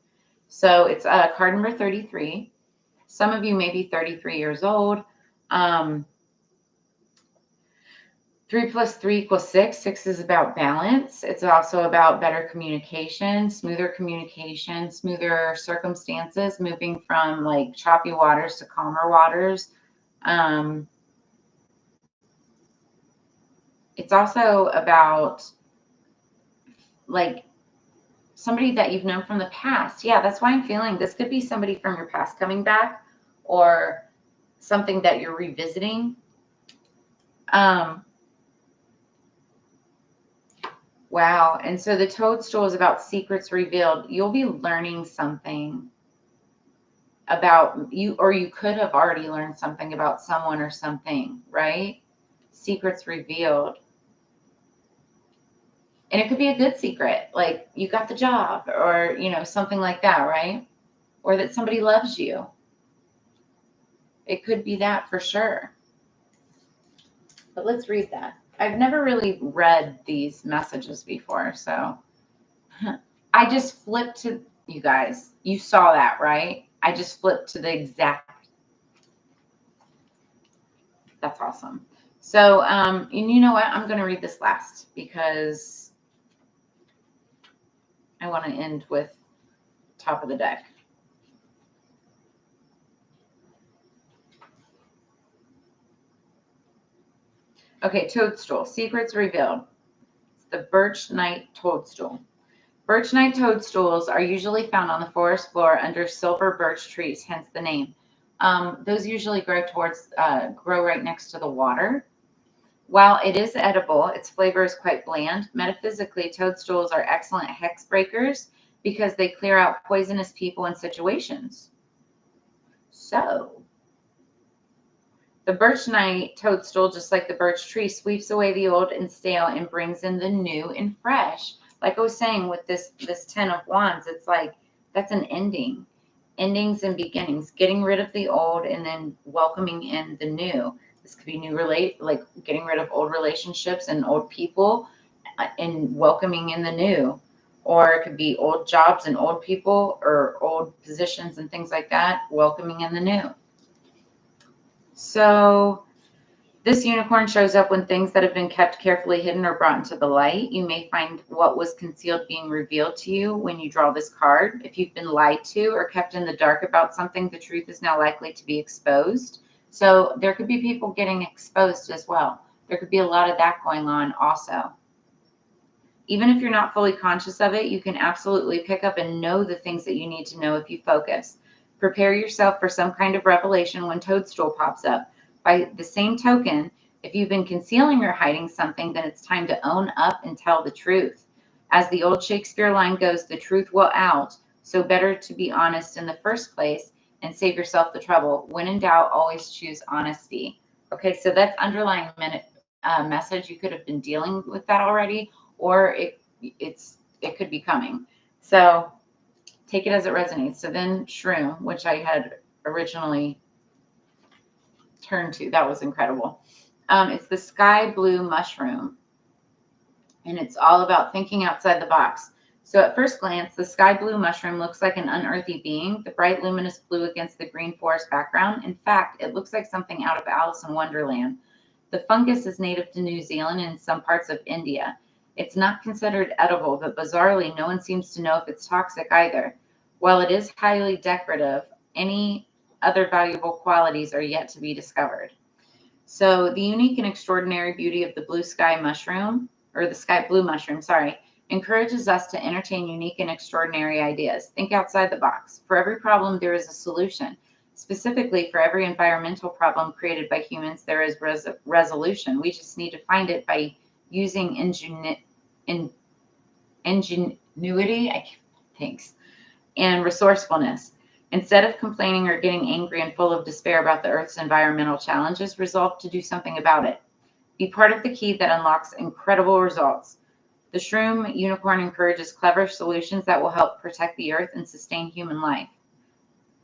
So it's card number 33. Some of you may be 33 years old. 3 plus 3 equals 6. 6 is about balance. It's also about better communication, smoother circumstances, moving from like choppy waters to calmer waters. It's also about like somebody that you've known from the past. Yeah, that's why I'm feeling this could be somebody from your past coming back or something that you're revisiting. Wow. And so the toadstool is about secrets revealed. You'll be learning something about you, or you could have already learned something about someone or something, right? Secrets revealed. And it could be a good secret, like you got the job or, you know, something like that, right? Or that somebody loves you. It could be that for sure. But let's read that. I've never really read these messages before, so I just flipped to you guys. You saw that, right? I just flipped to the exact. That's awesome. So, and you know what? I'm going to read this last because I want to end with top of the deck. Okay, toadstool. Secrets revealed. It's the birch night toadstool. Birch night toadstools are usually found on the forest floor under silver birch trees, hence the name. Those usually grow right next to the water. While it is edible, its flavor is quite bland. Metaphysically, toadstools are excellent hex breakers because they clear out poisonous people and situations. So, the birch night toadstool, just like the birch tree, sweeps away the old and stale and brings in the new and fresh. Like I was saying with this 10 of wands, it's like that's an ending. Endings and beginnings, getting rid of the old and then welcoming in the new. This could be like getting rid of old relationships and old people and welcoming in the new. Or it could be old jobs and old people or old positions and things like that, welcoming in the new. So this unicorn shows up when things that have been kept carefully hidden are brought into the light. You may find what was concealed being revealed to you when you draw this card. If you've been lied to or kept in the dark about something, the truth is now likely to be exposed. So there could be people getting exposed as well. There could be a lot of that going on also. Even if you're not fully conscious of it, you can absolutely pick up and know the things that you need to know if you focus. Prepare yourself for some kind of revelation when toadstool pops up. By the same token, if you've been concealing or hiding something, then it's time to own up and tell the truth. As the old Shakespeare line goes, the truth will out. So better to be honest in the first place and save yourself the trouble. When in doubt, always choose honesty. Okay, so that's underlying message. You could have been dealing with that already, or it could be coming. So take it as it resonates. So then shroom, which I had originally turned to, that was incredible. It's the sky blue mushroom, and it's all about thinking outside the box. So at first glance, the sky blue mushroom looks like an unearthly being, the bright luminous blue against the green forest background. In fact, it looks like something out of Alice in Wonderland. The fungus is native to New Zealand and some parts of India. It's not considered edible, but bizarrely, no one seems to know if it's toxic either. While it is highly decorative, any other valuable qualities are yet to be discovered. So the unique and extraordinary beauty of the blue sky mushroom, or the sky blue mushroom, encourages us to entertain unique and extraordinary ideas. Think outside the box. For every problem, there is a solution. Specifically, for every environmental problem created by humans, there is resolution. We just need to find it by using ingenuity, and resourcefulness. Instead of complaining or getting angry and full of despair about the Earth's environmental challenges, resolve to do something about it. Be part of the key that unlocks incredible results. The Shroom Unicorn encourages clever solutions that will help protect the Earth and sustain human life.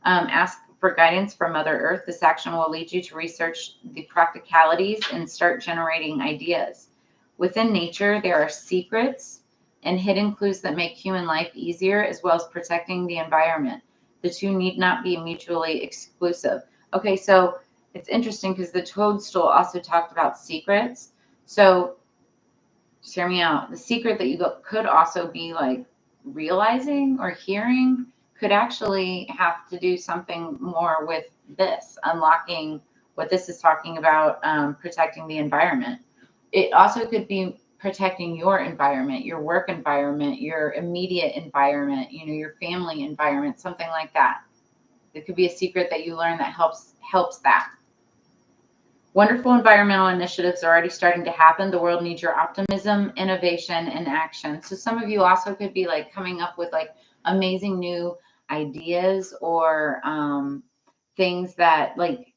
Ask for guidance from Mother Earth. This action will lead you to research the practicalities and start generating ideas. Within nature, there are secrets and hidden clues that make human life easier, as well as protecting the environment. The two need not be mutually exclusive. Okay, so it's interesting because the toadstool also talked about secrets. So just hear me out. The secret that you could also be like realizing or hearing could actually have to do something more with this, unlocking what this is talking about, protecting the environment. It also could be protecting your environment, your work environment, your immediate environment, your family environment, something like that. It could be a secret that you learn that helps that. Wonderful environmental initiatives are already starting to happen. The world needs your optimism, innovation, and action. So some of you also could be like coming up with like amazing new ideas or things that like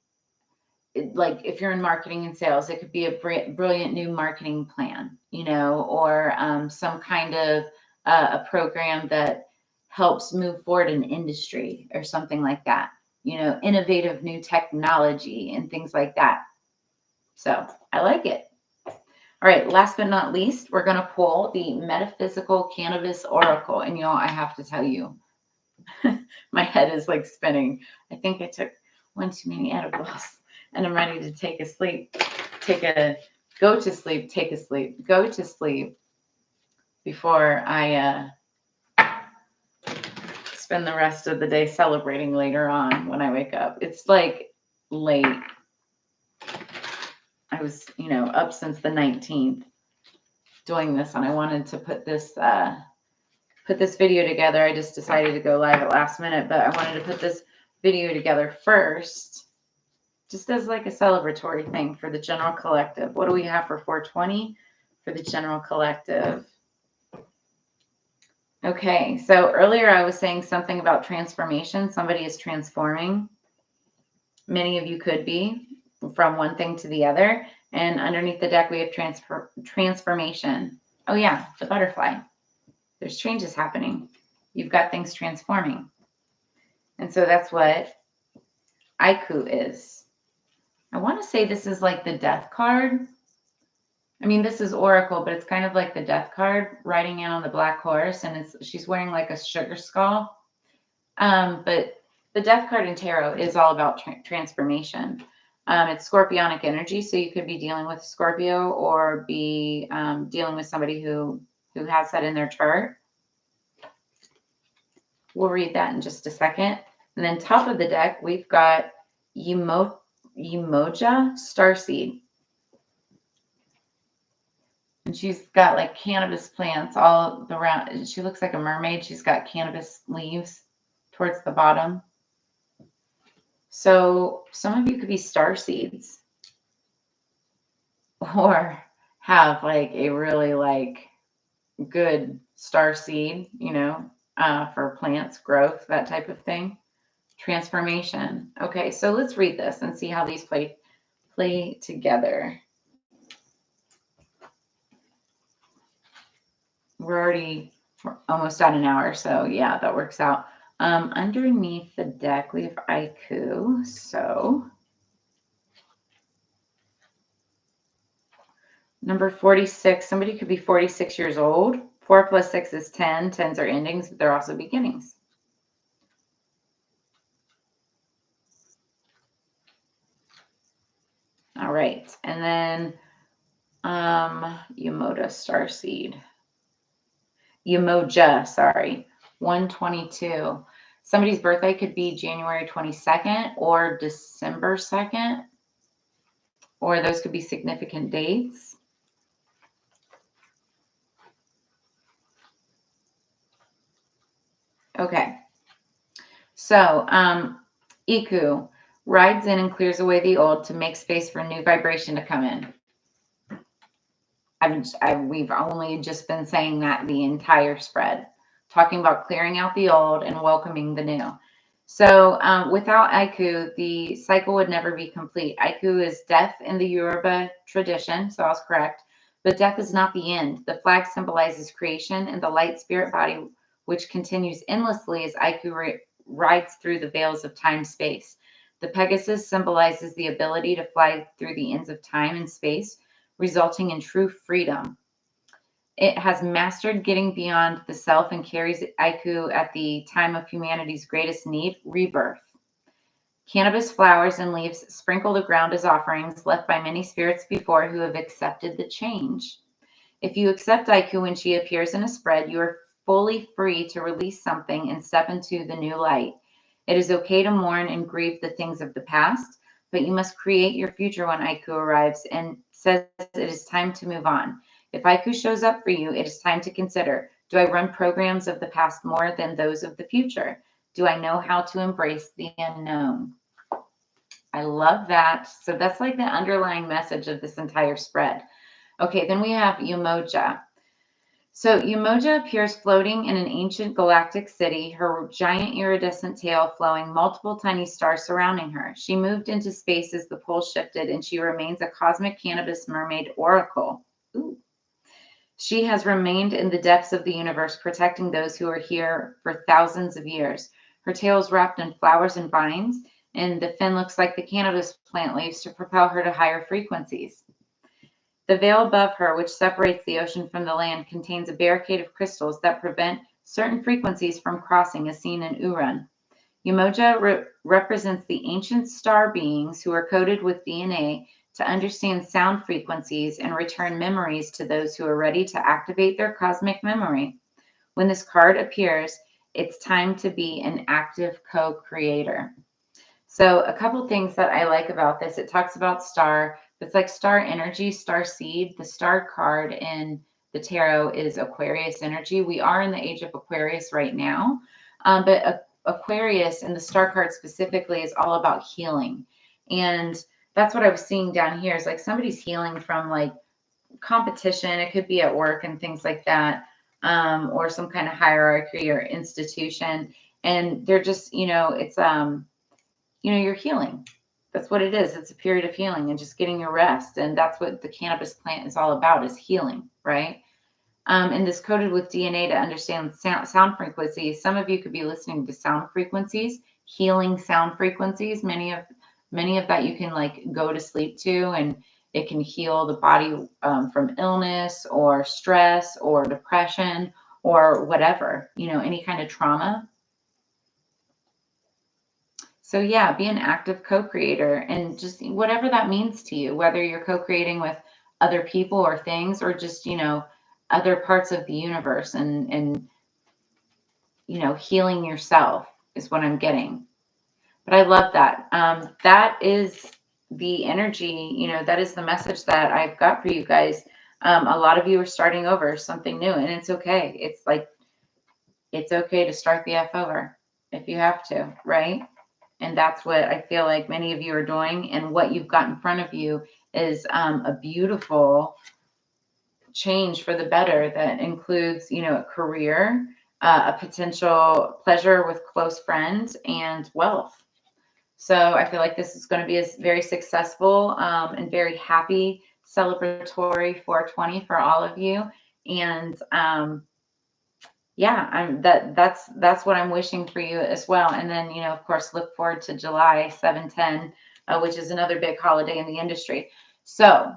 if you're in marketing and sales, it could be a brilliant new marketing plan, or some kind of a program that helps move forward an industry or something like that, innovative new technology and things like that. So I like it. All right, last but not least, we're going to pull the Metaphysical Cannabis Oracle. And I have to tell you, my head is like spinning. I think I took one too many edibles and I'm ready to take a sleep. Go to sleep before I spend the rest of the day celebrating later on when I wake up. It's like late. I was, up since the 19th doing this, and I wanted to put this video together. I just decided to go live at last minute, but I wanted to put this video together first, just as like a celebratory thing for the general collective. What do we have for 420 for the general collective? Okay, so earlier I was saying something about transformation. Somebody is transforming. Many of you could be from one thing to the other. And underneath the deck, we have transformation. Oh yeah, the butterfly. There's changes happening. You've got things transforming. And so that's what Aiku is. I want to say this is like the death card. I mean, this is Oracle, but it's kind of like the death card riding in on the black horse. And she's wearing like a sugar skull. But the death card in tarot is all about transformation. It's scorpionic energy, so you could be dealing with Scorpio or be dealing with somebody who has that in their chart. We'll read that in just a second. And then top of the deck, we've got Umoja Starseed. And she's got like cannabis plants all around. She looks like a mermaid. She's got cannabis leaves towards the bottom. So some of you could be star seeds or have like a really like good star seed, for plants, growth, that type of thing. Transformation. Okay, so let's read this and see how these play together. We're almost at an hour, so yeah, that works out. Underneath the deck, we have Aiku. So number 46, somebody could be 46 years old. 4 plus 6 is 10. 10s are endings, but they're also beginnings. All right. And then Umoja, 122. Somebody's birthday could be January 22nd or December 2nd, or those could be significant dates. Okay. So Iku rides in and clears away the old to make space for new vibration to come in. We've only just been saying that the entire spread, talking about clearing out the old and welcoming the new. So without Aiku, the cycle would never be complete. Aiku is death in the Yoruba tradition, so I was correct. But death is not the end. The flag symbolizes creation and the light spirit body, which continues endlessly as Aiku rides through the veils of time-space. The Pegasus symbolizes the ability to fly through the ends of time and space, resulting in true freedom. It has mastered getting beyond the self and carries Aiku at the time of humanity's greatest need, rebirth. Cannabis flowers and leaves sprinkle the ground as offerings left by many spirits before who have accepted the change. If you accept Aiku when she appears in a spread, you are fully free to release something and step into the new light. It is okay to mourn and grieve the things of the past, but you must create your future when Aiku arrives and says it is time to move on. If Aiku shows up for you, it is time to consider, do I run programs of the past more than those of the future? Do I know how to embrace the unknown? I love that. So that's like the underlying message of this entire spread. Okay, then we have Umoja. So Umoja appears floating in an ancient galactic city, her giant iridescent tail flowing, multiple tiny stars surrounding her. She moved into space as the pole shifted, and she remains a cosmic cannabis mermaid oracle. Ooh. She has remained in the depths of the universe, protecting those who are here for thousands of years. Her tail is wrapped in flowers and vines, and the fin looks like the cannabis plant leaves to propel her to higher frequencies. The veil above her, which separates the ocean from the land, contains a barricade of crystals that prevent certain frequencies from crossing, as seen in Uran. Umoja represents the ancient star beings who are coded with DNA to understand sound frequencies and return memories to those who are ready to activate their cosmic memory. When this card appears, it's time to be an active co-creator. So a couple things that I like about this, it talks about star. It's like star energy, star seed. The star card in the tarot is Aquarius energy. We are in the age of Aquarius right now, but Aquarius and the star card specifically is all about healing. And that's what I was seeing down here is like somebody's healing from like competition. It could be at work and things like that, or some kind of hierarchy or institution. And they're just, it's you're healing. That's what it is. It's a period of healing and just getting your rest. And that's what the cannabis plant is all about, is healing, right? And this coded with DNA to understand sound frequencies. Some of you could be listening to sound frequencies, healing sound frequencies. Many of that you can like go to sleep to, and it can heal the body from illness or stress or depression or whatever, any kind of trauma. So yeah, be an active co-creator and just whatever that means to you, whether you're co-creating with other people or things or just, other parts of the universe and healing yourself is what I'm getting. But I love that. That is the energy, that is the message that I've got for you guys. A lot of you are starting over something new, and it's okay. It's okay to start the F over if you have to, right? And that's what I feel like many of you are doing. And what you've got in front of you is a beautiful change for the better that includes, a career, a potential pleasure with close friends, and wealth. So I feel like this is going to be a very successful and very happy celebratory 420 for all of you. And yeah, that's what I'm wishing for you as well. And then, of course, look forward to July 7/10, which is another big holiday in the industry. So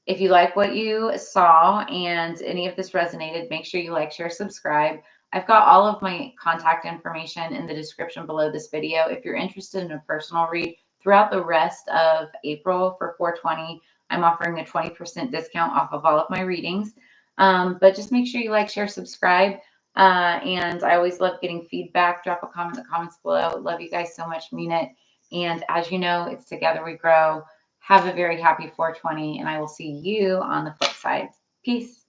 if you like what you saw and any of this resonated, make sure you like, share, subscribe. I've got all of my contact information in the description below this video. If you're interested in a personal read throughout the rest of April for 420, I'm offering a 20% discount off of all of my readings. But just make sure you like, share, subscribe. And I always love getting feedback. Drop a comment in the comments below. Love you guys so much. Mean it. And as you know, it's together we grow. Have a very happy 420, and I will see you on the flip side. Peace.